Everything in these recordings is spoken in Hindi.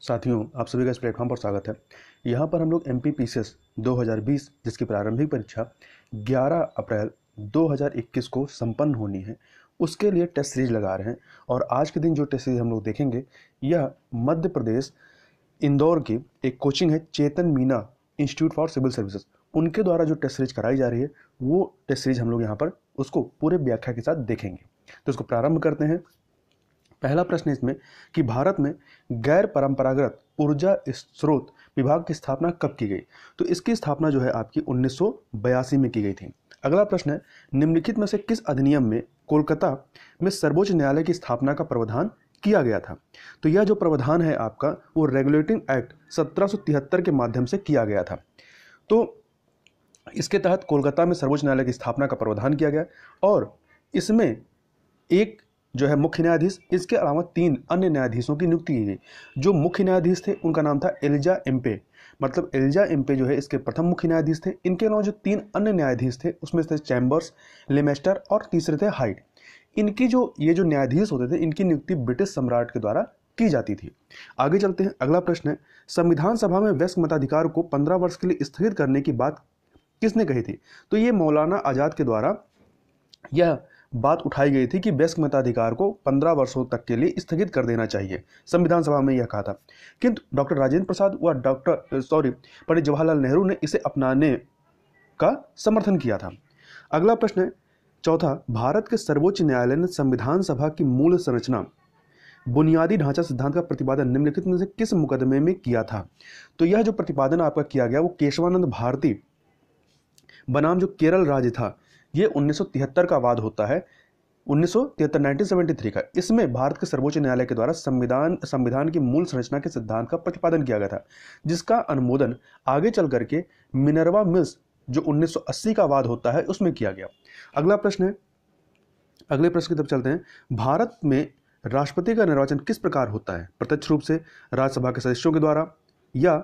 साथियों, आप सभी का इस प्लेटफॉर्म पर स्वागत है। यहाँ पर हम लोग MPPCS 2020 जिसकी प्रारंभिक परीक्षा 11 अप्रैल 2021 को संपन्न होनी है, उसके लिए टेस्ट सीरीज लगा रहे हैं। और आज के दिन जो टेस्ट सीरीज हम लोग देखेंगे, यह मध्य प्रदेश इंदौर की एक कोचिंग है, Chetan Meena institute for civil services, उनके द्वारा जो टेस्ट सीरीज कराई जा रही है, वो टेस्ट सीरीज हम लोग यहाँ पर उसको पूरे व्याख्या के साथ देखेंगे। तो इसको प्रारंभ करते हैं। पहला प्रश्न इसमें कि भारत में गैर परंपरागत ऊर्जा स्रोत विभाग की स्थापना कब की गई? तो इसकी स्थापना जो है आपकी 1982 में की गई थी। अगला प्रश्न है, निम्नलिखित में से किस अधिनियम में कोलकाता में सर्वोच्च न्यायालय की स्थापना का प्रावधान किया गया था? तो यह जो प्रावधान है आपका, वो रेगुलेटिंग एक्ट 1773 के माध्यम से किया गया था। तो इसके तहत कोलकाता में सर्वोच्च न्यायालय की स्थापना का प्रावधान किया गया और इसमें एक जो है मुख्य न्यायाधीश, इसके अलावा 3 अन्य न्यायाधीशों की नियुक्ति की गई। जो मुख्य न्यायाधीश थे उनका नाम था एलिजा एम्पे, मतलब एलिजा एम्पे जो है इसके प्रथम मुख्य न्यायाधीश थे। इनके अलावा जो 3 अन्य न्यायाधीश थे उसमें से चैम्बर्स, लेमेस्टर और तीसरे थे हाइट। इनकी ये जो न्यायाधीश होते थे, इनकी नियुक्ति ब्रिटिश सम्राट के द्वारा की जाती थी। आगे चलते हैं। अगला प्रश्न है, संविधान सभा में वयस्क मताधिकार को 15 वर्ष के लिए स्थगित करने की बात किसने कही थी? तो ये मौलाना आजाद के द्वारा यह बात उठाई गई थी कि वयस्क मताधिकार को 15 वर्षों तक के लिए स्थगित कर देना चाहिए। संविधान सभा में यह कहा था, किंतु डॉक्टर राजेंद्र प्रसाद व पंडित जवाहरलाल नेहरू ने इसे अपनाने का समर्थन किया था। अगला प्रश्न है, चौथा, भारत के सर्वोच्च न्यायालय ने संविधान सभा की मूल संरचना बुनियादी ढांचा सिद्धांत का प्रतिपादन निम्नलिखित में से किस मुकदमे में किया था? तो यह जो प्रतिपादन आपका किया गया, वो केशवानंद भारती बनाम जो केरल राज्य था, ये 1973 का वाद होता है, 1973 का। इसमें भारत के सर्वोच्च न्यायालय के द्वारा संविधान की मूल संरचना के सिद्धांत का प्रतिपादन किया गया था, जिसका अनुमोदन आगे चल करके मिनर्वा मिल्स जो 1980 का वाद होता है उसमें किया गया। अगला प्रश्न है, अगले प्रश्न की तरफ चलते हैं। भारत में राष्ट्रपति का निर्वाचन किस प्रकार होता है? प्रत्यक्ष रूप से राज्यसभा के सदस्यों के द्वारा, या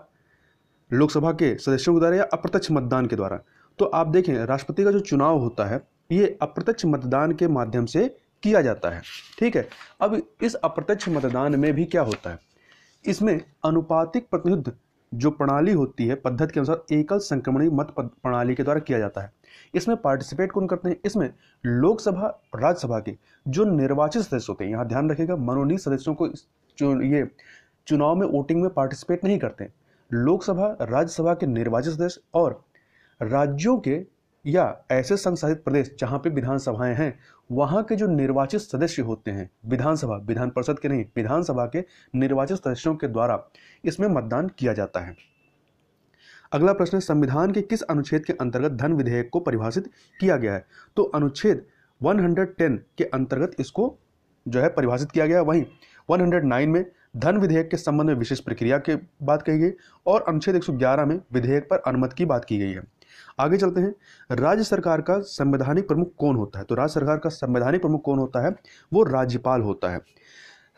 लोकसभा के सदस्यों के द्वारा, या अप्रत्यक्ष मतदान के द्वारा? तो आप देखें, राष्ट्रपति का जो चुनाव होता है ये अप्रत्यक्ष मतदान के माध्यम से किया जाता है। ठीक है। अब इस अप्रत्यक्ष मतदान में भी क्या होता है, इसमें अनुपातिक प्रतिनिधित्व जो प्रणाली होती है पद्धति के अनुसार एकल संक्रमणी मत प्रणाली के द्वारा किया जाता है। इसमें पार्टिसिपेट कौन करते हैं? इसमें लोकसभा और राज्यसभा के जो निर्वाचित सदस्य होते हैं, यहाँ ध्यान रखिएगा, मनोनीत सदस्यों को ये चुनाव में वोटिंग में पार्टिसिपेट नहीं करते। लोकसभा, राज्यसभा के निर्वाचित सदस्य और राज्यों के या ऐसे संघ शासित प्रदेश जहां पे विधानसभाएं हैं, वहां के जो निर्वाचित सदस्य होते हैं, विधानसभा, विधान परिषद के नहीं, विधानसभा के निर्वाचित सदस्यों के द्वारा इसमें मतदान किया जाता है। अगला प्रश्न है, संविधान के किस अनुच्छेद के अंतर्गत धन विधेयक को परिभाषित किया गया है? तो अनुच्छेद 110 के अंतर्गत इसको जो है परिभाषित किया गया। वहीं 109 में धन विधेयक के संबंध में विशेष प्रक्रिया की बात कही गई और अनुच्छेद 111 में विधेयक पर अनुमति की बात की गई है। आगे चलते हैं। राज्य सरकार का संवैधानिक प्रमुख कौन होता है? तो राज्य सरकार का संवैधानिक प्रमुख कौन होता है? वो राज्यपाल होता है।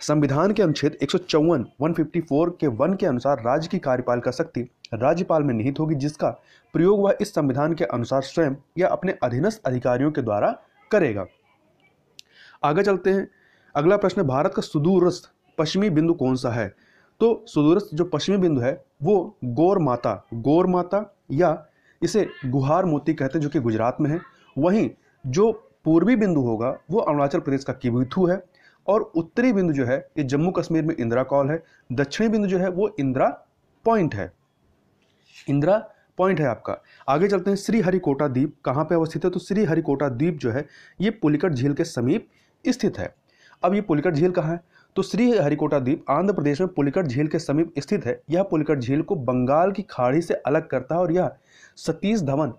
संविधान के अनुच्छेद 154 के 1 के अनुसार राज्य की कार्यपालिका शक्ति राज्यपाल में निहित होगी, जिसका प्रयोग वह इस संविधान के अनुसार स्वयं या अपने अधीनस्थ अधिकारियों के द्वारा करेगा। आगे चलते हैं। अगला प्रश्न, भारत का सुदूरस्थ पश्चिमी बिंदु कौन सा है? तो सुदूरस्थ जो पश्चिमी बिंदु है वो गौर माता या इसे गुहार मोती कहते हैं, जो कि गुजरात में है। वहीं जो पूर्वी बिंदु होगा वो अरुणाचल प्रदेश का किबुथु है और उत्तरी बिंदु जो है ये जम्मू कश्मीर में इंदिरा कॉल है। दक्षिणी बिंदु जो है वो इंदिरा पॉइंट है आपका। आगे चलते हैं। श्रीहरिकोटा द्वीप कहाँ पे अवस्थित है? तो श्रीहरिकोटा द्वीप जो है ये पुलिकट झील के समीप स्थित है। अब ये पुलिकट झील कहाँ है? तो श्रीहरिकोटा द्वीप आंध्र प्रदेश में पुलिकट झील के समीप स्थित है। यह पुलिकट झील को बंगाल की खाड़ी से अलग करता है और यह सतीश धवन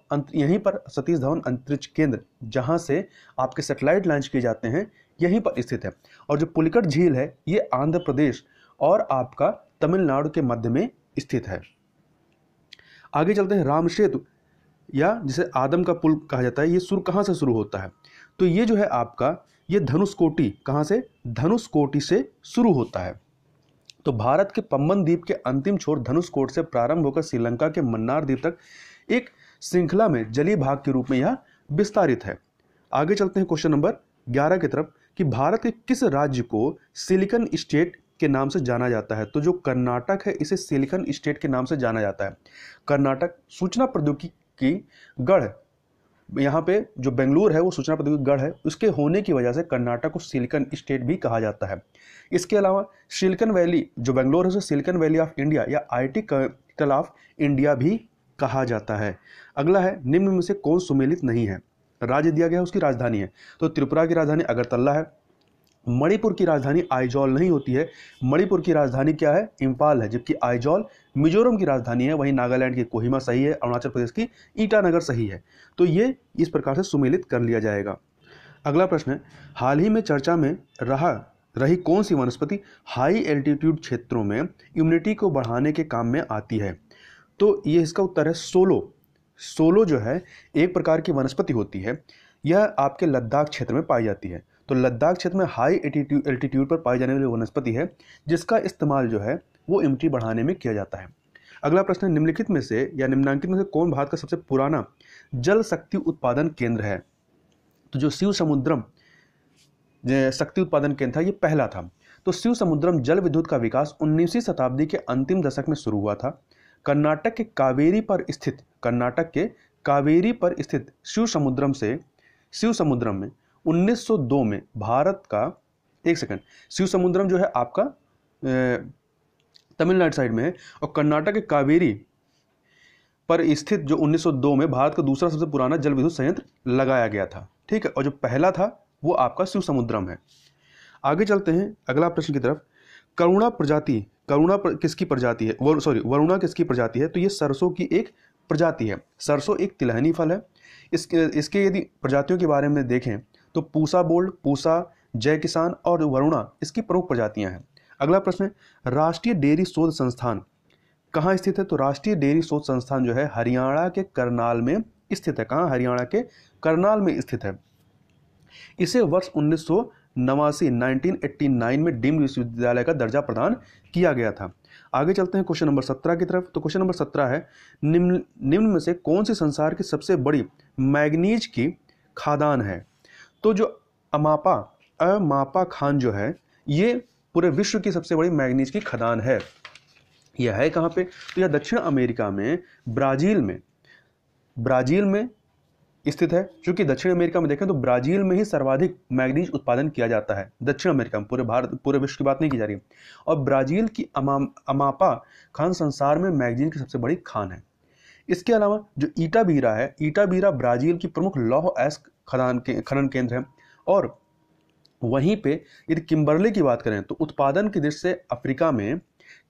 अंतरिक्ष केंद्र, जहां से आपके सैटेलाइट लॉन्च किए जाते हैं, यहीं पर स्थित है। और जो पुलिकट झील है ये आंध्र प्रदेश और आपका तमिलनाडु के मध्य में स्थित है। आगे चलते हैं। राम सेतु या जिसे आदम का पुल कहा जाता है, ये कहां से शुरू होता है? तो ये जो है आपका ये धनुषकोटी, कहां से? धनुषकोटी से शुरू होता है। तो भारत के पम्बन द्वीप के अंतिम छोर धनुषकोट से प्रारंभ होकर श्रीलंका के मन्नार द्वीप तक एक श्रृंखला में जलीय भाग के रूप में यह विस्तारित है। आगे चलते हैं क्वेश्चन नंबर 11 की तरफ कि भारत के किस राज्य को सिलिकन स्टेट के नाम से जाना जाता है। तो जो कर्नाटक है इसे सिलिकॉन स्टेट के नाम से जाना जाता है। कर्नाटक सूचना प्रौद्योगिकी की गढ़, यहाँ पे जो बेंगलुरु है वो सूचना प्रौद्योगिकी गढ़ है, उसके होने की वजह से कर्नाटक को सिलिकॉन स्टेट भी कहा जाता है। इसके अलावा सिलिकॉन वैली जो बेंगलुरु है उसे सिलिकॉन वैली ऑफ इंडिया या आईटी कैपिटल ऑफ इंडिया भी कहा जाता है। अगला है, निम्न में से कौन सुमेलित नहीं है? राज्य दिया गया है, उसकी राजधानी है। तो त्रिपुरा की राजधानी अगरतला है। मणिपुर की राजधानी आइजॉल नहीं होती है, मणिपुर की राजधानी क्या है? इम्फाल है। जबकि आइजॉल मिजोरम की राजधानी है। वहीं नागालैंड की कोहिमा सही है, अरुणाचल प्रदेश की ईटानगर सही है। तो ये इस प्रकार से सुमेलित कर लिया जाएगा। अगला प्रश्न है, हाल ही में चर्चा में रही कौन सी वनस्पति हाई एल्टीट्यूड क्षेत्रों में इम्यूनिटी को बढ़ाने के काम में आती है? तो ये इसका उत्तर है सोलो। सोलो जो है एक प्रकार की वनस्पति होती है, यह आपके लद्दाख क्षेत्र में पाई जाती है। तो लद्दाख क्षेत्र में हाई एल्टीट्यूड पर पाई जाने वाली वनस्पति है जिसका इस्तेमाल जो है वो इम्यूनिटी बढ़ाने में किया जाता है। अगला प्रश्न है, निम्नलिखित में से या निम्नांकित में से कौन भारत का सबसे पुराना जल शक्ति उत्पादन केंद्र है? तो जो शिव समुद्रम शक्ति उत्पादन केंद्र था ये पहला था। तो शिव समुद्रम जल विद्युत का विकास 19वीं शताब्दी के अंतिम दशक में शुरू हुआ था। कर्नाटक के कावेरी पर स्थित शिव समुद्रम में 1902 में भारत का, एक सेकंड, शिव समुद्रम जो है आपका तमिलनाडु साइड में है और कर्नाटक के कावेरी पर स्थित जो 1902 में भारत का दूसरा सबसे पुराना जल विद्युत संयंत्र लगाया गया था। ठीक है, और जो पहला था वो आपका शिव समुद्रम है। आगे चलते हैं अगला प्रश्न की तरफ। वरुणा किसकी प्रजाति है? वरुणा किसकी प्रजाति है? तो ये सरसों की एक प्रजाति है। सरसों एक तिलहनी फल है। इसके यदि प्रजातियों के बारे में देखें तो पूसा बोल्ड, पूसा, जय किसान और वरुणा इसकी प्रमुख प्रजातियां हैं। अगला प्रश्न है, राष्ट्रीय डेयरी शोध संस्थान कहाँ स्थित है? तो राष्ट्रीय डेयरी शोध संस्थान जो है हरियाणा के करनाल में स्थित है। कहाँ? हरियाणा के करनाल में स्थित है। इसे वर्ष 1989 में डीम्ड विश्वविद्यालय का दर्जा प्रदान किया गया था। आगे चलते हैं क्वेश्चन नंबर 17 की तरफ। तो क्वेश्चन नंबर 17 है, निम्न में से कौन सी संसार की सबसे बड़ी मैग्नीज की खादान है? तो जो अमापा खान जो है ये पूरे विश्व की सबसे बड़ी मैग्नीज की खदान है। यह है कहाँ पे? तो यह दक्षिण अमेरिका में ब्राजील में स्थित है। क्योंकि दक्षिण अमेरिका में देखें तो ब्राजील में ही सर्वाधिक मैग्नीज उत्पादन किया जाता है दक्षिण अमेरिका में, पूरे विश्व की बात नहीं की जा रही। और ब्राजील की अमापा खान संसार में मैग्नीज की सबसे बड़ी खान है। इसके अलावा जो ईटाबीरा है, ईटाबीरा ब्राजील की प्रमुख लौह अयस्क खनन केंद्र है। और वहीं पे यदि किम्बरले की बात करें तो उत्पादन की दृष्टि से अफ्रीका में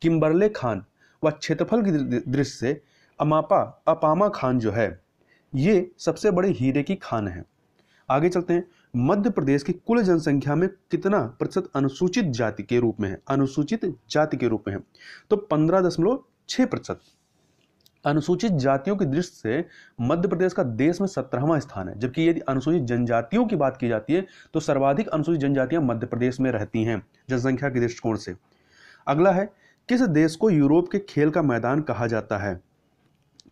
किम्बरले खान व क्षेत्रफल की दृष्टि से अपामा खान जो है ये सबसे बड़े हीरे की खान है। आगे चलते हैं, मध्य प्रदेश की कुल जनसंख्या में कितना प्रतिशत अनुसूचित जाति के रूप में है? अनुसूचित जाति के रूप में है तो 15.6%। अनुसूचित जातियों की दृष्टि से मध्य प्रदेश का देश में 17वां स्थान है। जबकि यदि अनुसूचित जनजातियों की बात की जाती है तो सर्वाधिक अनुसूचित जनजातियां मध्य प्रदेश में रहती हैं जनसंख्या के दृष्टिकोण से। अगला है, किस देश को यूरोप के खेल का मैदान कहा जाता है?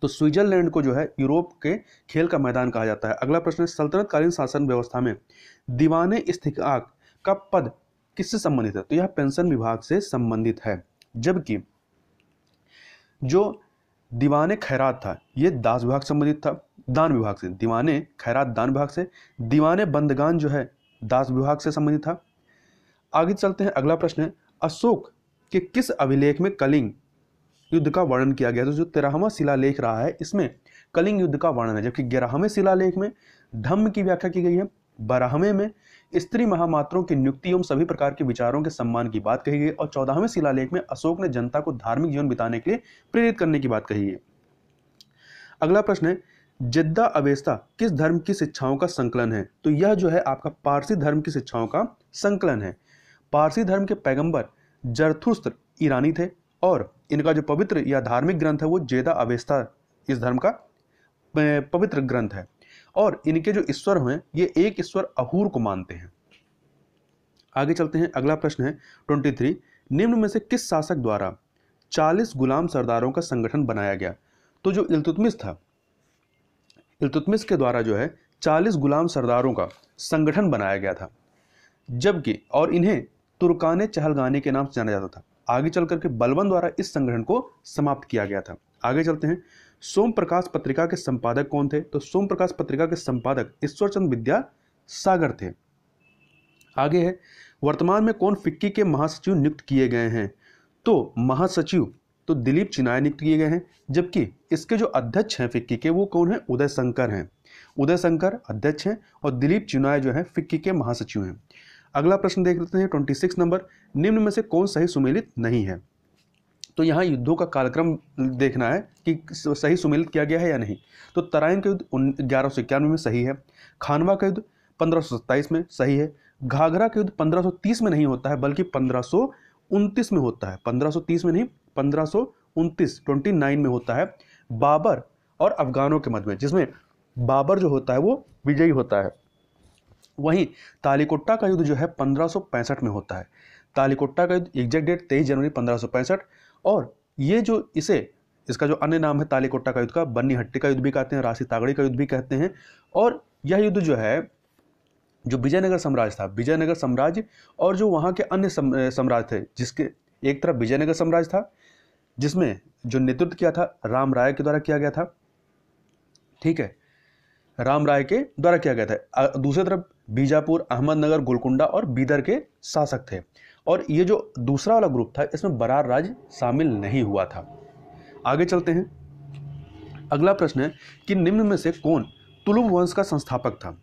तो स्विट्जरलैंड को जो है यूरोप के खेल का मैदान कहा जाता है। अगला प्रश्न है, सल्तनत कालीन शासन व्यवस्था में दीवाने इस्तिकाक का पद किससे संबंधित है? तो यह पेंशन विभाग से संबंधित है। जबकि जो दीवाने खैरात था ये दास विभाग संबंधित था, दान विभाग से। दीवाने खैरात दान विभाग से, दीवाने बंदगान जो है दास विभाग से संबंधित था। आगे चलते हैं, अगला प्रश्न है, अशोक के किस अभिलेख में कलिंग युद्ध का वर्णन किया गया? तो जो 13वां शिलालेख रहा है इसमें कलिंग युद्ध का वर्णन है। जबकि 11वें शिलालेख में धम्म की व्याख्या की गई है, 12वें में स्त्री महामात्रों की नियुक्ति एवं सभी प्रकार के विचारों के सम्मान की बात कही गई और 14वें शिलालेख में अशोक ने जनता को धार्मिक जीवन बिताने के लिए प्रेरित करने की बात कही है। अगला प्रश्न है, जिद्दा अवेस्ता किस धर्म की शिक्षाओं का संकलन है? तो यह जो है आपका पारसी धर्म की शिक्षाओं का संकलन है। पारसी धर्म के पैगंबर जरथुस्त्र ईरानी थे और इनका जो पवित्र या धार्मिक ग्रंथ है वो जेदा अवेस्ता इस धर्म का पवित्र ग्रंथ है। और इनके जो ईश्वर हैं ये एक ईश्वर अहूर को मानते हैं। आगे चलते हैं, अगला प्रश्न है 23, निम्न में से किस शासक द्वारा 40 गुलाम सरदारों का संगठन बनाया गया? तो जो इल्तुतमिश था, इल्तुतमिश के द्वारा जो है 40 गुलाम सरदारों का संगठन बनाया गया था। जबकि और इन्हें तुर्काने चहलगानी के नाम से जाना जाता था। आगे चल करके बलबन द्वारा इस संगठन को समाप्त किया गया था। आगे चलते हैं, सोम प्रकाश पत्रिका के संपादक कौन थे? तो सोम प्रकाश पत्रिका के संपादक ईश्वरचंद विद्यासागर थे। आगे है, वर्तमान में कौन फिक्की के महासचिव नियुक्त किए गए हैं? तो महासचिव तो दिलीप चिनाय नियुक्त किए गए हैं, जबकि इसके जो अध्यक्ष हैं फिक्की के वो कौन है? उदय शंकर हैं। उदय शंकर अध्यक्ष हैं और दिलीप चिनाय जो है फिक्की के महासचिव हैं। अगला प्रश्न देख लेते हैं 26 नंबर, निम्न में से कौन सही सुमेलित नहीं है? तो यहाँ युद्धों का कालक्रम देखना है कि सही सुमेलित किया गया है या नहीं। तो तराइन का युद्ध 1191 में सही है, खानवा का युद्ध 1527 में सही है, घाघरा का युद्ध 1530 में नहीं होता है बल्कि 1529 में होता है, 1530 में नहीं 1529 29 में होता है, बाबर और अफगानों के मध्य में, जिसमें बाबर जो होता है वो विजयी होता है। वहीं तालीकोट्टा का युद्ध जो है 1565 में होता है। तालीकोट्टा का युद्ध एग्जैक्ट डेट 23 जनवरी 1565, और ये जो इसका जो अन्य नाम है तालीकोट्टा का युद्ध का, बन्नी हट्टी का युद्ध भी कहते हैं, राशि तागड़ी का युद्ध भी कहते हैं। और यह युद्ध जो है, जो विजयनगर साम्राज्य था, विजयनगर साम्राज्य और जो वहाँ के अन्य साम्राज्य थे, जिसके एक तरफ विजयनगर साम्राज्य था जिसमें जो नेतृत्व किया था राम राय के द्वारा किया गया था, ठीक है, राम राय के द्वारा किया गया था। दूसरी तरफ बीजापुर, अहमदनगर, गोलकुंडा और बीदर के शासक थे। और ये जो दूसरा वाला ग्रुप था इसमें बरार राज्य शामिल नहीं हुआ था। आगे चलते हैं, अगला प्रश्न है कि निम्न में से कौन तुलुब वंश का संस्थापक था?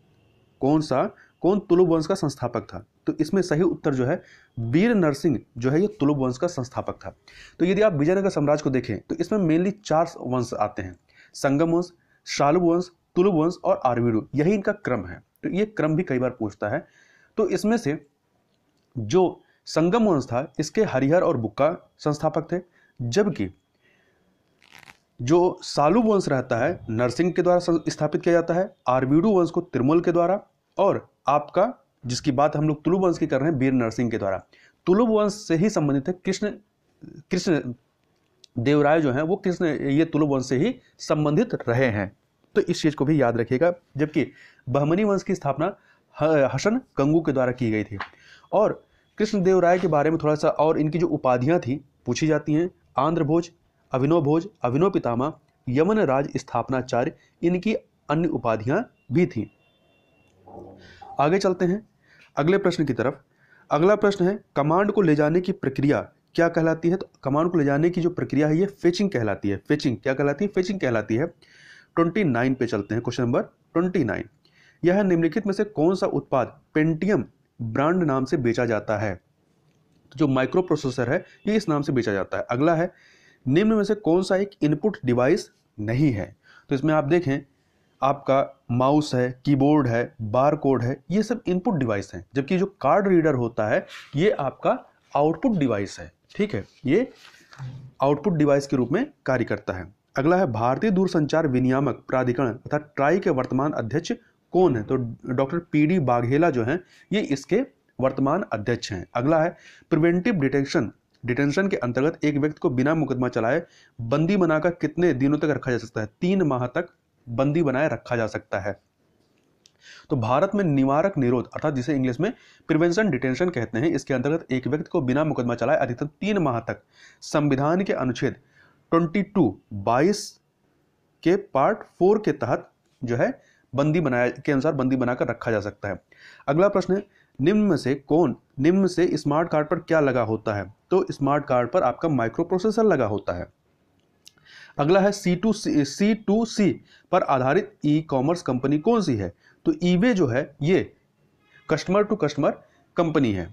कौन तुलुब वंश का संस्थापक था? तो इसमें सही उत्तर जो है वीर नरसिंह जो है ये तुलुब वंश का संस्थापक था। तो यदि आप विजयनगर साम्राज्य को देखें तो इसमें मेनली 4 वंश आते हैं, संगम वंश, शालुब वंश, तुलुब वंश और आरवीडु, यही इनका क्रम है। तो ये क्रम भी कई बार पूछता है। तो इसमें से जो संगम वंश था इसके हरिहर और बुक्का संस्थापक थे, जबकि जो सालुब वंश रहता है नरसिंह के द्वारा स्थापित किया जाता है, आरवीडु वंश को तिरुमल के द्वारा, और आपका जिसकी बात हम लोग तुलुब वंश की कर रहे हैं वीर नरसिंह के द्वारा। तुलुब वंश से ही संबंधित है कृष्ण देवराय जो हैं वो ये तुलुब वंश से ही संबंधित रहे हैं। तो इस चीज को भी याद रखिएगा। जबकि बहमनी वंश की स्थापना हसन कंगू के द्वारा की गई थी। और कृष्ण देव राय के बारे में थोड़ा सा और इनकी जो उपाधियां थी पूछी जाती हैं, आंध्र भोज, अभिनव पितामह, यमन राज स्थापनाचार्य, इनकी अन्य उपाधियां भी थी। आगे चलते हैं अगले प्रश्न की तरफ। अगला प्रश्न है, कमांड को ले जाने की प्रक्रिया क्या कहलाती है? तो कमांड को ले जाने की जो प्रक्रिया है ये फेचिंग कहलाती है। फेचिंग क्या कहलाती है? फेचिंग कहलाती है। 29 पे चलते हैं, क्वेश्चन नंबर 29। यह निम्नलिखित में से कौन सा उत्पाद पेंटियम ब्रांड नाम से बेचा जाता है? तो जो माइक्रो प्रोसेसर है ये इस नाम से बेचा जाता है। अगला है, निम्न में से कौन सा एक इनपुट डिवाइस नहीं है? तो इसमें आप देखें आपका माउस है, कीबोर्ड है, बार कोड है, ये सब इनपुट डिवाइस हैं, जबकि जो कार्ड रीडर होता है ये आपका आउटपुट डिवाइस है। ठीक है, ये आउटपुट डिवाइस के रूप में कार्य करता है। अगला है, भारतीय दूरसंचार विनियामक प्राधिकरण अर्थात ट्राई के वर्तमान अध्यक्ष कौन है? तो डॉक्टर PD बाघेला जो हैं ये इसके वर्तमान अध्यक्ष हैं। अगला है, प्रिवेंटिव डिटेंशन के अंतर्गत एक व्यक्ति को बिना मुकदमा चलाए बंदी बनाकर कितने दिनों तक रखा जा सकता है? 3 माह तक बंदी बनाए रखा जा सकता है। तो भारत में निवारक निरोध अर्थात जिसे इंग्लिश में प्रिवेंशन डिटेंशन कहते हैं, इसके अंतर्गत एक व्यक्ति को बिना मुकदमा चलाए अधिकतम 3 माह तक संविधान के अनुच्छेद 22 के पार्ट 4 के तहत जो है बंदी बनाकर रखा जा सकता है। अगला प्रश्न है, निम्न में से स्मार्ट कार्ड पर क्या लगा होता है? तो स्मार्ट कार्ड पर आपका माइक्रो प्रोसेसर लगा होता है। अगला है, C2C पर आधारित ई कॉमर्स कंपनी कौन सी है? तो ईबे जो है ये कस्टमर टू कस्टमर कंपनी है।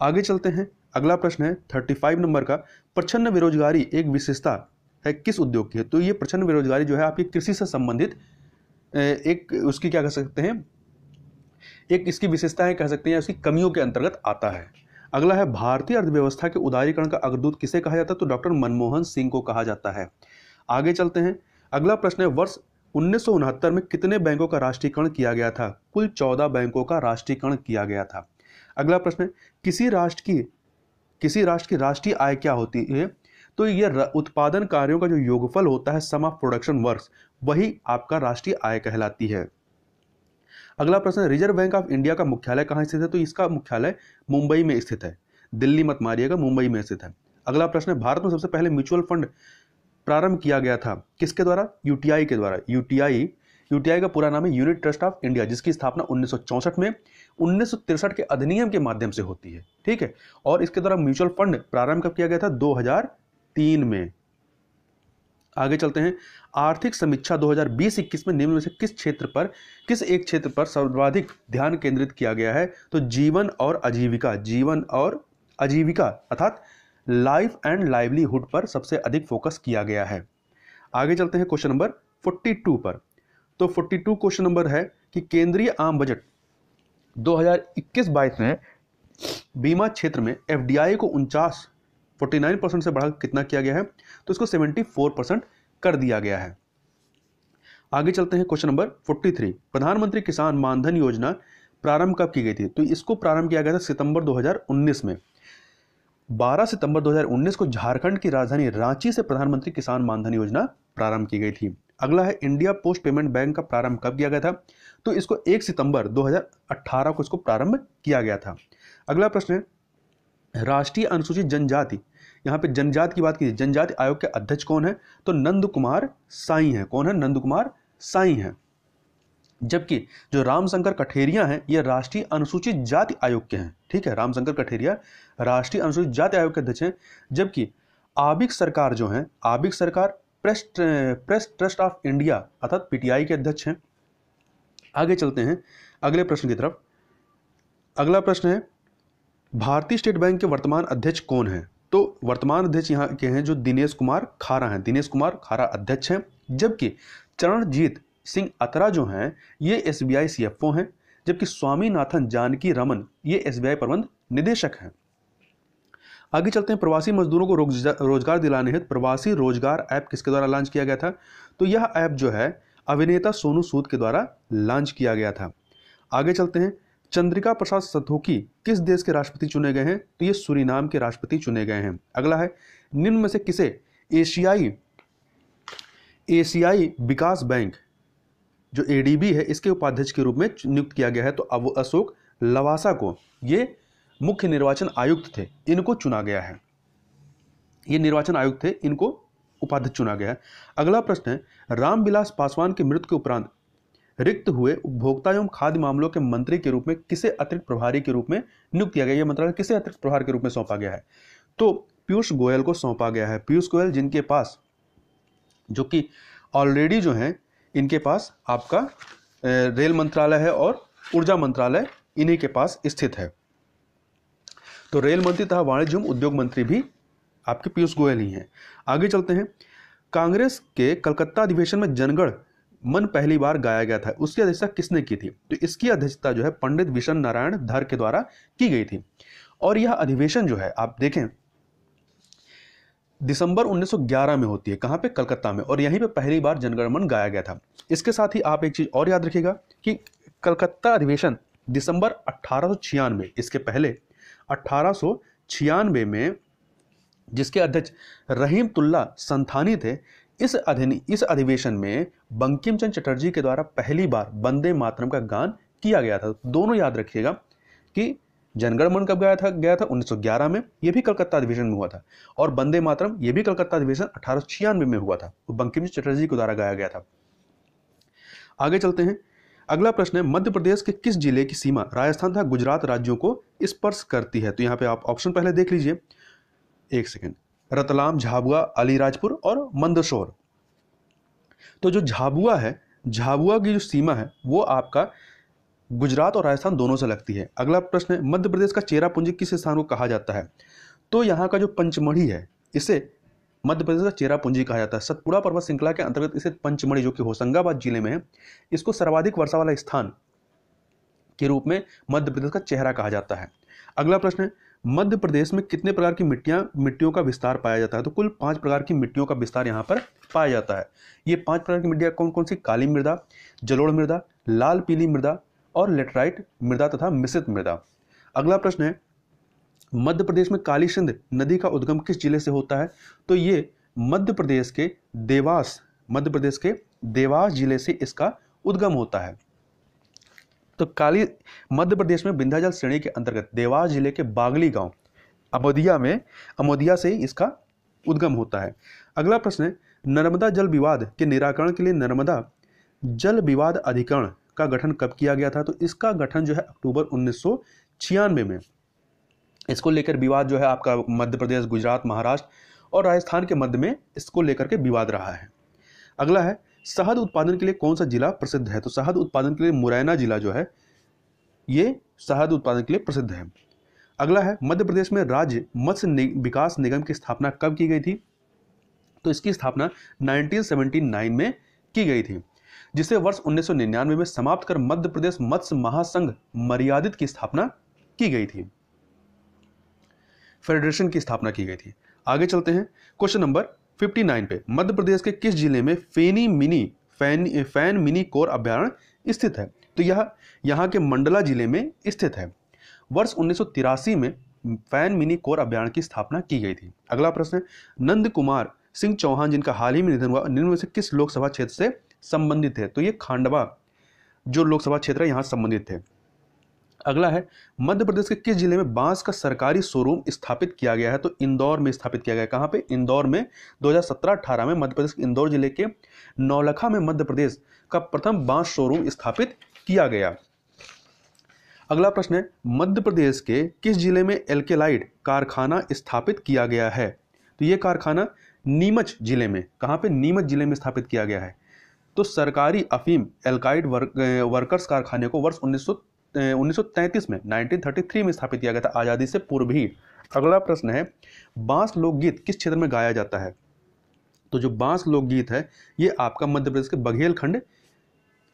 आगे चलते हैं, अगला प्रश्न है 35 नंबर का, प्रच्छन्न बेरोजगारी एक विशेषता है किस उद्योग की है? तो ये प्रच्छन्न बेरोजगारी जो है आपकी कृषि से संबंधित एक उसकी क्या कह सकते हैं, एक इसकी विशेषताएं कह सकते हैं, उसकी कमियों के अंतर्गत आता है। अगला है, भारतीय अर्थव्यवस्था के उदारीकरण का अग्रदूत किसे कहा जाता है? तो डॉक्टर मनमोहन सिंह को कहा जाता है। आगे चलते हैं, अगला प्रश्न है, वर्ष 1969 में कितने बैंकों का राष्ट्रीयकरण किया गया था? कुल 14 बैंकों का राष्ट्रीयकरण किया गया था। अगला प्रश्न है, किसी राष्ट्र की राष्ट्रीय आय क्या होती है? तो यह उत्पादन कार्यों का जो योगफल होता है, सम ऑफ प्रोडक्शन वर्क्स, वही आपका राष्ट्रीय आय कहलाती है। अगला प्रश्न है, रिजर्व बैंक ऑफ इंडिया का मुख्यालय कहाँ स्थित है? तो इसका मुख्यालय मुंबई में स्थित है। दिल्ली मत मारिएगा, मुंबई में स्थित है। अगला प्रश्न है, भारत में सबसे पहले म्यूचुअल फंड प्रारंभ किया गया था किसके द्वारा? यूटीआई के द्वारा। यूटीआई का पूरा नाम है यूनिट ट्रस्ट ऑफ इंडिया, जिसकी स्थापना 1964 में 1963 के अधिनियम के माध्यम से होती है। ठीक है, और इसके द्वारा म्यूचुअल फंड प्रारंभ कब किया गया था? 2003 में। आगे चलते हैं, आर्थिक समीक्षा 2020-21 में निम्न में से किस एक क्षेत्र पर सर्वाधिक ध्यान केंद्रित किया गया है? तो जीवन और आजीविका अर्थात लाइफ एंड लाइवलीहुड पर सबसे अधिक फोकस किया गया है। आगे चलते हैं क्वेश्चन नंबर 42 पर। तो 42 क्वेश्चन नंबर है कि केंद्रीय आम बजट 2021-22 में बीमा क्षेत्र में एफडीआई को 49% से बढ़ाकर कितना किया गया है? तो इसको 74% कर दिया गया है। आगे चलते हैं क्वेश्चन नंबर 43, प्रधानमंत्री किसान मानधन योजना प्रारंभ कब की गई थी? तो इसको प्रारंभ किया गया था सितंबर 2019 में। 12 सितंबर 2019 को झारखंड की राजधानी रांची से प्रधानमंत्री किसान मानधन योजना प्रारंभ की गई थी। अगला है, इंडिया पोस्ट पेमेंट बैंक का प्रारंभ कब किया गया था? तो इसको 1 सितंबर 2018 को इसको प्रारंभ किया गया था। अगला प्रश्न है, राष्ट्रीय अनुसूचित जनजाति, यहाँ पे जनजाति की बात की, जनजाति आयोग के अध्यक्ष कौन है? तो नंद कुमार साई हैं। कौन है? नंद कुमार साई हैं। जबकि जो रामशंकर कठेरिया हैं ये राष्ट्रीय अनुसूचित जाति आयोग के हैं। ठीक है, रामशंकर कठेरिया राष्ट्रीय अनुसूचित जाति आयोग के अध्यक्ष हैं। जबकि आबिक सरकार जो हैं, आबिक सरकार प्रेस ट्रस्ट ऑफ इंडिया अर्थात पीटीआई के अध्यक्ष हैं। आगे चलते हैं अगले प्रश्न की तरफ। अगला प्रश्न है, भारतीय स्टेट बैंक के वर्तमान अध्यक्ष कौन हैं? तो वर्तमान अध्यक्ष यहाँ के हैं जो दिनेश कुमार खारा हैं। दिनेश कुमार खारा अध्यक्ष हैं। जबकि चरणजीत सिंह अतरा जो हैं ये एसबीआई सीएफओ हैं। जबकि स्वामीनाथन जानकी रमन ये एसबीआई प्रबंध निदेशक हैं। आगे चलते हैं, प्रवासी मजदूरों को रोजगार दिलाने हेतु प्रवासी रोजगार ऐप किसके द्वारा लॉन्च किया गया था? तो यह ऐप जो है अभिनेता सोनू सूद के द्वारा लॉन्च किया गया था। आगे चलते हैं, चंद्रिका प्रसाद संतोखी किस देश के राष्ट्रपति चुने गए हैं? तो ये सूरीनाम के राष्ट्रपति चुने गए हैं। अगला है, निम्न में से किसे एशियाई विकास बैंक जो एडीबी है इसके उपाध्यक्ष के रूप में नियुक्त किया गया है? तो अब अशोक लवासा को, ये मुख्य निर्वाचन आयुक्त थे, इनको चुना गया है। ये निर्वाचन आयुक्त थे, इनको उपाध्यक्ष चुना गया है। अगला प्रश्न है, रामविलास पासवान की मृत्यु के उपरांत रिक्त हुए उपभोक्ता एवं खाद्य मामलों के मंत्री के रूप में किसे अतिरिक्त प्रभारी के रूप में नियुक्त किया गया? यह मंत्रालय किसे अतिरिक्त प्रभार के रूप में सौंपा गया है? तो पीयूष गोयल को सौंपा गया है। पीयूष गोयल जिनके पास, जो कि ऑलरेडी जो है इनके पास आपका रेल मंत्रालय है और ऊर्जा मंत्रालय इन्हीं के पास स्थित है। तो रेल मंत्री तथा वाणिज्य एवं उद्योग मंत्री भी आपके पीयूष गोयल ही हैं। आगे चलते हैं, कांग्रेस के कलकत्ता अधिवेशन में जनगण मन पहली बार गाया गया था, उसकी अध्यक्षता किसने की थी? तो इसकी अध्यक्षता जो है पंडित विशन नारायण धर के द्वारा की गई थी। और यह अधिवेशन जो है आप देखें दिसंबर 1911 में होती है। कहां पे? कलकत्ता में। और यहीं पे पहली बार जनगण मन गाया गया था। इसके साथ ही आप एक चीज और याद रखिएगा कि कलकत्ता अधिवेशन दिसंबर 1896, इसके पहले 1896 में जिसके अध्यक्ष रहीमतुल्ला संथानी थे, इस अधिवेशन में बंकिम चंद्र चटर्जी के द्वारा पहली बार वंदे मातरम का गान किया गया था। दोनों याद रखिएगा कि जनगण मन कब गया था 1911 में, यह भी कलकत्ता अधिवेशन में हुआ था। और वंदे मातरम यह भी कलकत्ता अधिवेशन 1896 में हुआ था, वो बंकिम चंद्र चटर्जी के द्वारा गाया गया था। आगे चलते हैं, अगला प्रश्न है, मध्य प्रदेश के किस जिले की सीमा राजस्थान तथा गुजरात राज्यों को स्पर्श करती है? तो यहाँ पे आप ऑप्शन पहले देख लीजिए, एक सेकेंड। रतलाम, झाबुआ, अलीराजपुर और मंदसौर। तो जो झाबुआ है, झाबुआ की जो सीमा है वो आपका गुजरात और राजस्थान दोनों से लगती है। अगला प्रश्न है, मध्य प्रदेश का चेरापूंजी किस स्थान को कहा जाता है? तो यहाँ का जो पंचमढ़ी है इसे मध्य प्रदेश का चेरापूंजी कहा जाता है। सतपुड़ा पर्वत श्रृंखला के अंतर्गत इसे पंचमढ़ी, जो कि होशंगाबाद जिले में है, इसको सर्वाधिक वर्षा वाला स्थान के रूप में मध्य प्रदेश का चेहरा कहा जाता है। अगला प्रश्न है, मध्य प्रदेश में कितने प्रकार की मिट्टियों का विस्तार पाया जाता है? तो कुल 5 प्रकार की मिट्टियों का विस्तार यहाँ पर पाया जाता है। ये 5 प्रकार की मिट्टियाँ कौन कौन सी? काली मृदा, जलोढ़ मृदा, लाल पीली मृदा और लेटराइट मृदा तथा मिश्रित मृदा। अगला प्रश्न है, मध्य प्रदेश में काली सिंध नदी का उद्गम किस जिले से होता है? तो ये मध्य प्रदेश के देवास जिले से इसका उद्गम होता है। तो मध्य प्रदेश में विंध्याचल श्रेणी के अंतर्गत देवास जिले के बागली गांव अमोदिया से इसका उद्गम होता है। अगला प्रश्न है, नर्मदा जल विवाद के निराकरण के लिए नर्मदा जल विवाद अधिकरण का गठन कब किया गया था? तो इसका गठन जो है अक्टूबर 1996 में। इसको लेकर विवाद जो है आपका मध्य प्रदेश, गुजरात, महाराष्ट्र और राजस्थान के मध्य में इसको लेकर के विवाद रहा है। अगला है, शहद उत्पादन के लिए कौन सा जिला प्रसिद्ध है? तो शहद उत्पादन के लिए मुरैना जिला जो है ये शहद उत्पादन के लिए प्रसिद्ध है। अगला है, मध्य प्रदेश में राज्य मत्स्य विकास निगम की स्थापना कब की गई थी? तो इसकी स्थापना 1979 में की गई थी, जिसे वर्ष 1999 में समाप्त कर मध्य प्रदेश मत्स्य महासंघ मर्यादित की स्थापना की गई थी, फेडरेशन की स्थापना की गई थी। आगे चलते हैं क्वेश्चन नंबर 59 पे। मध्य प्रदेश के किस जिले में फैन मिनी कोर अभ्यारण्य स्थित है? तो यह यहाँ के मंडला जिले में स्थित है। वर्ष 1983 में फैन मिनी कोर अभ्यारण्य की स्थापना की गई थी। अगला प्रश्न है, नंद कुमार सिंह चौहान जिनका हाल ही में निधन हुआ, निम्न में से किस लोकसभा क्षेत्र से संबंधित है? तो ये खांडवा जो लोकसभा क्षेत्र है यहाँ संबंधित थे। अगला है, मध्य प्रदेश के किस जिले में बांस का सरकारी शोरूम स्थापित किया गया है? तो इंदौर में स्थापित किया गया है। कहाँ पे? इंदौर में 2017-18 में मध्य प्रदेश के इंदौर जिले के नौलखा में मध्य प्रदेश का प्रथम बांस शोरूम स्थापित किया गया। अगला प्रश्न है, मध्य प्रदेश के किस जिले में एल्केलाइड कारखाना स्थापित किया गया है? तो ये कारखाना नीमच जिले में, कहाँ पे? नीमच जिले में स्थापित किया गया है। तो सरकारी अफीम एल्काइड वर्कर्स कारखाने को वर्ष 1933 में 1933 में स्थापित किया गया था, आज़ादी से पूर्व ही। अगला प्रश्न है, बांस लोकगीत किस क्षेत्र में गाया जाता है? तो जो बांस लोकगीत है ये आपका मध्य प्रदेश के बघेलखंड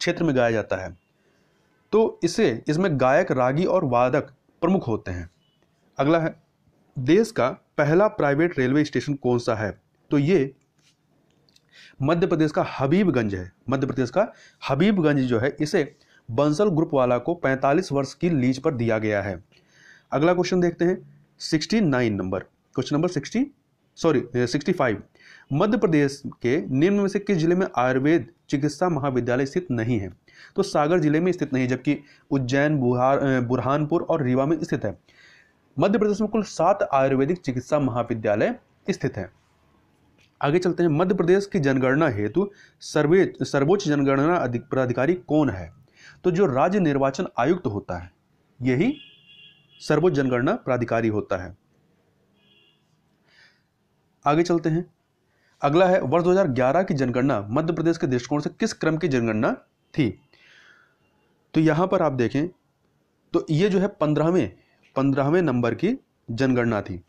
क्षेत्र में गाया जाता है। तो इसमें गायक, रागी और वादक प्रमुख होते हैं। अगला है, देश का पहला प्राइवेट रेलवे स्टेशन कौन सा है? तो ये मध्य प्रदेश का हबीबगंज है। मध्य प्रदेश का हबीबगंज जो है इसे बंसल ग्रुप वाला को 45 वर्ष की लीज पर दिया गया है। अगला क्वेश्चन देखते हैं 69 number, question number 65। Madhya Pradesh के निम्न में से किस जिले में आयुर्वेद चिकित्सा महाविद्यालय स्थित नहीं है? तो सागर जिले में स्थित नहीं, जबकि उज्जैन, बुरहानपुर और रीवा में स्थित है। मध्य प्रदेश में कुल 7 आयुर्वेदिक चिकित्सा महाविद्यालय स्थित है। आगे चलते हैं, मध्य प्रदेश की जनगणना हेतु सर्वोच्च जनगणना प्राधिकारी कौन है? तो जो राज्य निर्वाचन आयुक्त होता है यही सर्वोच्च जनगणना प्राधिकारी होता है। आगे चलते हैं, अगला है, वर्ष 2011 की जनगणना मध्य प्रदेश के दृष्टिकोण से किस क्रम की जनगणना थी? तो यहां पर आप देखें तो ये जो है 15वें नंबर की जनगणना थी।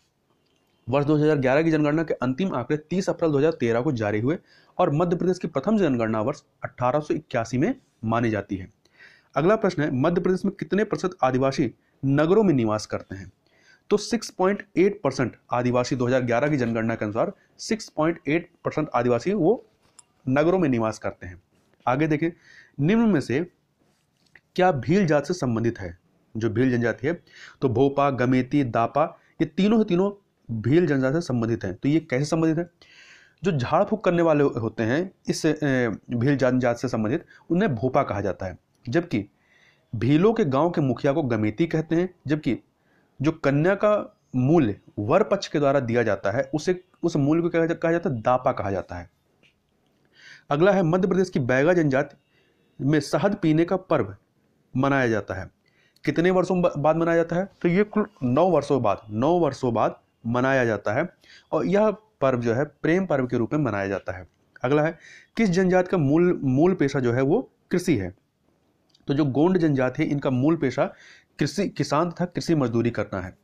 वर्ष 2011 की जनगणना के अंतिम आंकड़े 30 अप्रैल 2013 को जारी हुए और मध्य प्रदेश की प्रथम जनगणना वर्ष 1881 में मानी जाती है। अगला प्रश्न है, मध्य प्रदेश में कितने प्रतिशत आदिवासी नगरों में निवास करते हैं? तो 6.8% आदिवासी 2011 की जनगणना के अनुसार 6.8% आदिवासी वो नगरों में निवास करते हैं। आगे देखें, निम्न में से क्या भील जात से संबंधित है? जो भील जनजाति है तो भोपा, गमेती, दापा ये तीनों भील जनजाति से संबंधित हैं। तो ये कैसे संबंधित है? जो झाड़ फूक करने वाले होते हैं इस भील जनजाति से संबंधित उन्हें भोपा कहा जाता है, जबकि भीलों के गांव के मुखिया को गमेती कहते हैं, जबकि जो कन्या का मूल्य वर पक्ष के द्वारा दिया जाता है उस मूल्य को क्या कहा जाता है? दापा कहा जाता है। अगला है, मध्य प्रदेश की बैगा जनजाति में शहद पीने का पर्व मनाया जाता है, कितने वर्षों बाद मनाया जाता है? तो ये कुल 9 वर्षों बाद मनाया जाता है और यह पर्व जो है प्रेम पर्व के रूप में मनाया जाता है। अगला है, किस जनजाति का मूल पेशा जो है वो कृषि है? तो जो गोंड जनजाति है इनका मूल पेशा किसान तथा कृषि मजदूरी करना है।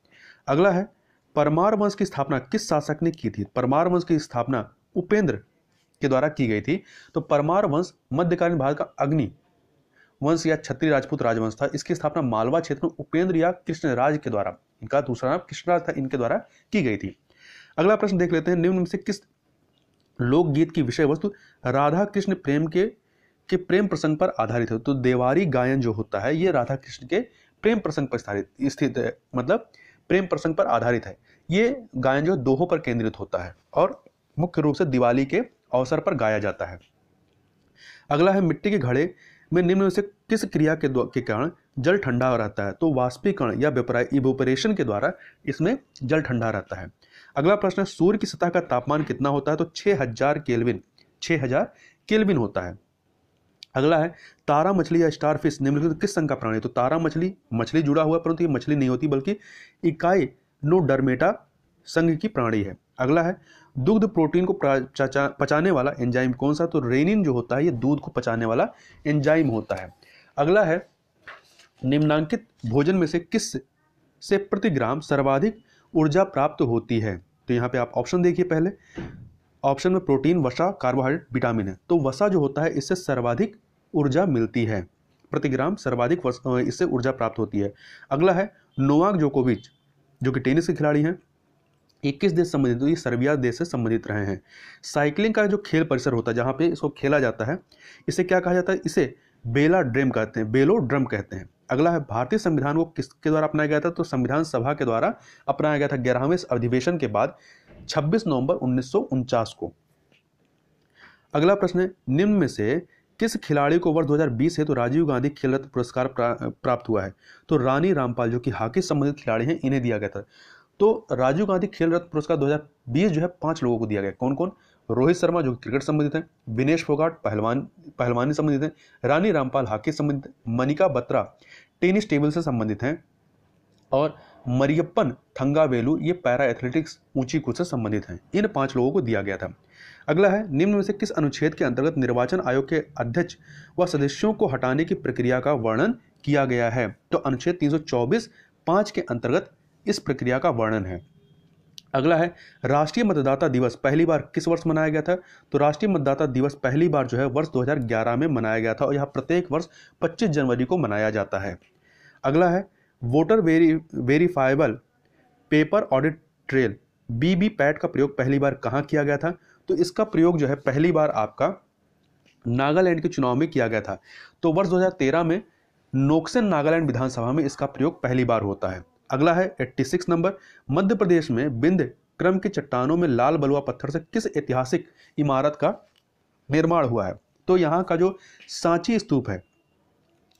अगला है, परमार वंश की स्थापना किस शासक ने की थी? परमार वंश की स्थापना उपेंद्र के द्वारा की गई थी। तो परमार वंश मध्यकालीन भारत का अग्नि वंश या क्षत्रिय राजपूत राजवंश था। इसकी स्थापना मालवा क्षेत्र में उपेंद्र या कृष्णराज के द्वारा, इनका दूसरा नाम कृष्णराज था, इनके द्वारा की गई थी। अगला प्रश्न देख लेते हैं, निम्न में से किस लोकगीत की विषय वस्तु राधा कृष्ण प्रेम के प्रेम प्रसंग पर आधारित है? तो देवारी गायन जो होता है ये राधा कृष्ण के प्रेम प्रसंग पर स्थित है, मतलब प्रेम प्रसंग पर आधारित है। ये गायन जो दोहों पर केंद्रित होता है और मुख्य रूप से दिवाली के अवसर पर गाया जाता है। अगला है, मिट्टी के घड़े में निम्न में से किस क्रिया के कारण जल ठंडा रहता है? तो वाष्पीकरण या इवोपरेशन के द्वारा इसमें जल ठंडा रहता है। अगला प्रश्न है, सूर्य की सतह का तापमान कितना होता है? तो 6000 केल्विन होता है। अगला है, तारा मछली या स्टारफिश निम्नलिखित किस संघ का प्राणी है? तो तारा मछली जुड़ा हुआ, परंतु ये मछली नहीं होती बल्कि इकाइनोडर्मेटा संघ की प्राणी है। अगला है, दुग्ध प्रोटीन को पचाने वाला एंजाइम कौन सा? तो रेनिन जो होता है ये दूध को पचाने वाला एंजाइम होता है। अगला है, निम्नांकित भोजन में से किस से प्रति ग्राम सर्वाधिक ऊर्जा प्राप्त होती है? तो यहाँ पे आप ऑप्शन देखिए। पहले ऑप्शन में प्रोटीन, वसा, कार्बोहाइड्रेट, विटामिन है। तो वसा जो होता है इससे सर्वाधिक ऊर्जा मिलती है, प्रति ग्राम सर्वाधिक इससे ऊर्जा प्राप्त होती है। अगला है, नोवाक जोकोविच जो कि टेनिस के खिलाड़ी हैं, 21 देश संबंधित, तो ये सर्बिया देश से संबंधित रहे हैं। साइकिलिंग का जो खेल परिसर होता है जहाँ पे इसको खेला जाता है, इसे क्या कहा जाता है? इसे बेलोड्रम कहते हैं। अगला है, भारतीय संविधान को किसके द्वारा अपनाया गया था? तो संविधान सभा के द्वारा अपनाया गया था 11वें अधिवेशन के बाद 26 नवंबर 1949 को। अगला प्रश्न है, निम्न में से किस खिलाड़ी को वर्ष 2020 हेतु राजीव गांधी खेल रत्न पुरस्कार प्राप्त हुआ है? तो रानी रामपाल जो कि हॉकी संबंधित खिलाड़ी हैं, इन्हें दिया गया था। तो राजीव गांधी खेल रत्न पुरस्कार 2020 जो है 5 लोगों को दिया गया। कौन कौन? रोहित शर्मा जो क्रिकेट संबंधित है, विनेश फोगाट पहलवानी संबंधित है, रानी रामपाल हॉकी संबंधित है, मनिका बत्रा टेनिस टेबल से संबंधित हैं, और मरियप्पन थंगावेलु ये पैरा एथलेटिक्स ऊंची कूद से संबंधित हैं। इन 5 लोगों को दिया गया था। अगला है, निम्न में से किस अनुच्छेद के अंतर्गत निर्वाचन आयोग के अध्यक्ष व सदस्यों को हटाने की प्रक्रिया का वर्णन किया गया है? तो अनुच्छेद 324(5) के अंतर्गत इस प्रक्रिया का वर्णन है। अगला है, राष्ट्रीय मतदाता दिवस पहली बार किस वर्ष मनाया गया था? तो राष्ट्रीय मतदाता दिवस पहली बार जो है वर्ष 2011 में मनाया गया था, और यह प्रत्येक वर्ष 25 जनवरी को मनाया जाता है। अगला है, voter verifiable paper audit trail VVPAT का प्रयोग पहली बार कहाँ किया गया था? तो इसका प्रयोग जो है पहली बार आपका नागालैंड के चुनाव में किया गया था। तो वर्ष 2013 में नोक्सेन नागालैंड विधानसभा में इसका प्रयोग पहली बार होता है। अगला है 86 नंबर, मध्य प्रदेश में बिंद क्रम की चट्टानों में लाल बलुआ पत्थर से किस ऐतिहासिक इमारत का निर्माण हुआ है? तो यहाँ का जो सांची स्तूप है,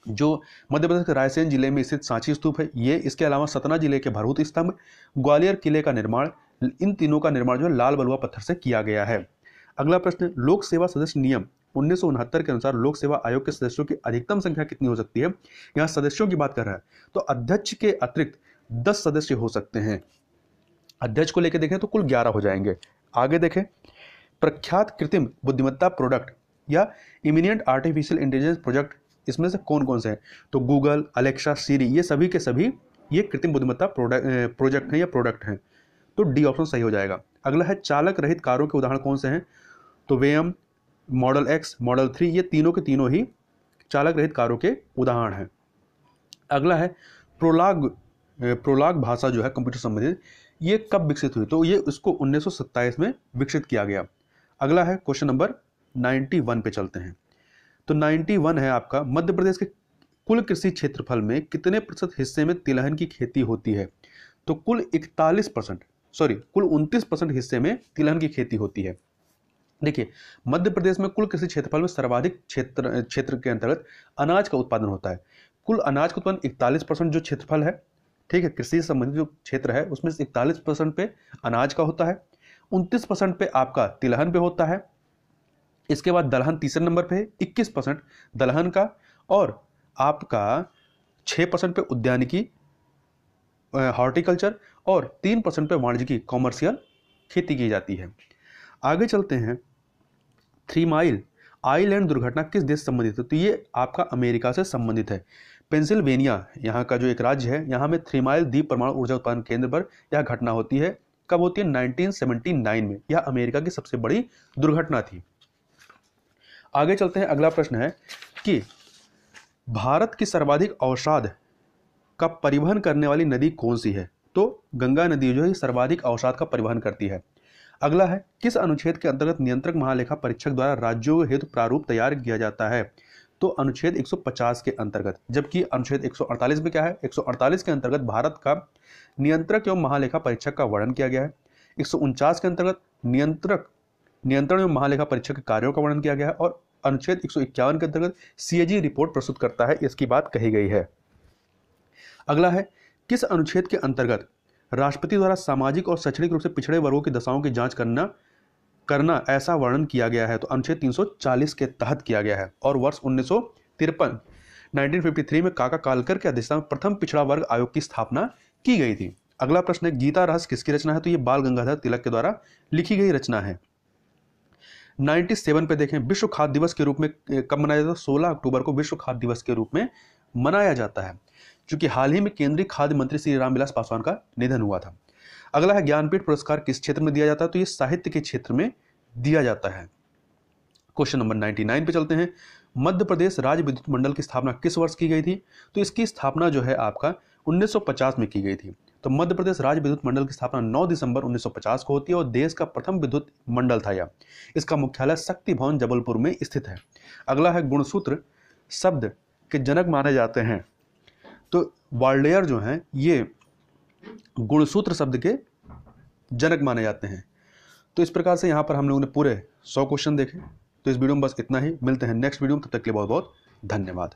जो मध्य प्रदेश के रायसेन जिले में स्थित सांची स्तूप है ये, इसके अलावा सतना जिले के भरहुत स्तंभ, ग्वालियर किले का निर्माण, इन तीनों का निर्माण जो है लाल बलुआ पत्थर से किया गया है। अगला प्रश्न, लोक सेवा सदस्य नियम 1969 के अनुसार लोक सेवा आयोग के सदस्यों की अधिकतम संख्या कितनी हो सकती है? यहाँ सदस्यों की बात कर रहा है, तो अध्यक्ष के अतिरिक्त 10 सदस्य हो सकते हैं। अध्यक्ष को लेकर देखें तो कुल 11 हो जाएंगे। आगे देखें, प्रख्यात कृत्रिम बुद्धिमत्ता प्रोडक्ट या इमिनिएंट आर्टिफिशियल इंटेलिजेंस प्रोजेक्ट इसमें से कौन कौन से हैं? तो गूगल, अलेक्सा, सीरी ये सभी के सभी ये कृत्रिम बुद्धिमत्ता प्रोजेक्ट हैं या प्रोडक्ट हैं। तो डी ऑप्शन सही हो जाएगा। अगला है, चालक रहित कारों के उदाहरण कौन से हैं? तो वेयम, मॉडल एक्स, मॉडल 3 ये तीनों के तीनों ही चालक रहित कारों के उदाहरण हैं। अगला है, प्रोलाग भाषा जो है कंप्यूटर संबंधित ये कब विकसित हुई? तो ये इसको 1927 में विकसित किया गया। अगला है क्वेश्चन नंबर 91 पे चलते हैं। तो 91 है आपका, मध्य प्रदेश के कुल कृषि क्षेत्रफल में कितने प्रतिशत हिस्से में तिलहन की खेती होती है? तो कुल 29% हिस्से में तिलहन की खेती होती है। देखिए, मध्य प्रदेश में कुल कृषि क्षेत्रफल में सर्वाधिक क्षेत्र के अंतर्गत अनाज का उत्पादन होता है। कुल अनाज का उत्पादन 41% जो क्षेत्रफल है, ठीक है, कृषि से संबंधित जो क्षेत्र है उसमें 41% पे अनाज का होता है, 29% पे आपका तिलहन पे होता है। इसके बाद दलहन तीसरे नंबर पे 21% दलहन का, और आपका 6% पे उद्यानिकी हॉर्टिकल्चर, और 3% पे वाणिज्यिक कॉमर्शियल खेती की जाती है। आगे चलते हैं, 3 माइल आइलैंड दुर्घटना किस देश से संबंधित है? तो ये आपका अमेरिका से संबंधित है। पेंसिल्वेनिया यहाँ का जो एक राज्य है, यहाँ में 3 माइल द्वीप परमाणु ऊर्जा उत्पादन केंद्र पर यह घटना होती है। कब होती है? 1979 में। यह अमेरिका की सबसे बड़ी दुर्घटना थी। आगे चलते हैं, अगला प्रश्न है कि भारत की सर्वाधिक अवसाद का परिवहन करने वाली नदी कौन सी है? तो गंगा नदी जो है सर्वाधिक अवसाद का परिवहन करती है। अगला है, किस अनुच्छेद के अंतर्गत नियंत्रक महालेखा परीक्षक द्वारा राज्यों हेतु प्रारूप तैयार किया जाता है? तो अनुच्छेद 150 के अंतर्गत। जबकि अनुच्छेद 148 में क्या है? 148 के अंतर्गत भारत का नियंत्रक एवं महालेखा परीक्षक का वर्णन किया गया है। 149 के अंतर्गत नियंत्रण एवं महालेखा परीक्षक के कार्यों का वर्णन किया गया है, और अनुच्छेद 151 के अंतर्गत सीएजी रिपोर्ट प्रस्तुत करता है, इसकी बात कही गई है। अगला है, किस अनुच्छेद के अंतर्गत राष्ट्रपति द्वारा सामाजिक और शैक्षणिक रूप से पिछड़े वर्गों की दशाओं की जांच करना ऐसा वर्णन किया गया है? तो अनुच्छेद 340 के तहत किया गया है। और वर्ष 1953 में काका कालकर के अध्यक्षता में प्रथम पिछड़ा वर्ग आयोग की स्थापना की गई थी। अगला प्रश्न है, गीता रहस्य किसकी रचना है? तो ये बाल गंगाधर तिलक के द्वारा लिखी गई रचना है। 97 पे देखें, विश्व खाद्य दिवस के रूप में कब मनाया जाता है? 16 अक्टूबर को विश्व खाद्य दिवस के रूप में मनाया जाता है, क्योंकि हाल ही में केंद्रीय खाद्य मंत्री श्री रामविलास पासवान का निधन हुआ था। अगला है, ज्ञानपीठ पुरस्कार किस क्षेत्र में दिया जाता है? तो ये साहित्य के क्षेत्र में दिया जाता है। क्वेश्चन नंबर 99 पे चलते हैं, मध्य प्रदेश राज्य विद्युत मंडल की स्थापना किस वर्ष की गई थी? तो इसकी स्थापना जो है आपका 1950 में की गई थी। तो मध्य प्रदेश राज्य विद्युत मंडल की स्थापना 9 दिसंबर 1950 को होती है और देश का प्रथम विद्युत मंडल था यह। इसका मुख्यालय शक्ति भवन जबलपुर में स्थित है। अगला है, गुणसूत्र शब्द के जनक माने जाते हैं। तो वाल्डेयर जो हैं ये गुणसूत्र शब्द के जनक माने जाते हैं। तो इस प्रकार से यहाँ पर हम लोगों ने पूरे 100 क्वेश्चन देखे। तो इस वीडियो में बस इतना ही, मिलते हैं नेक्स्ट वीडियो में, तब तक के लिए बहुत बहुत धन्यवाद।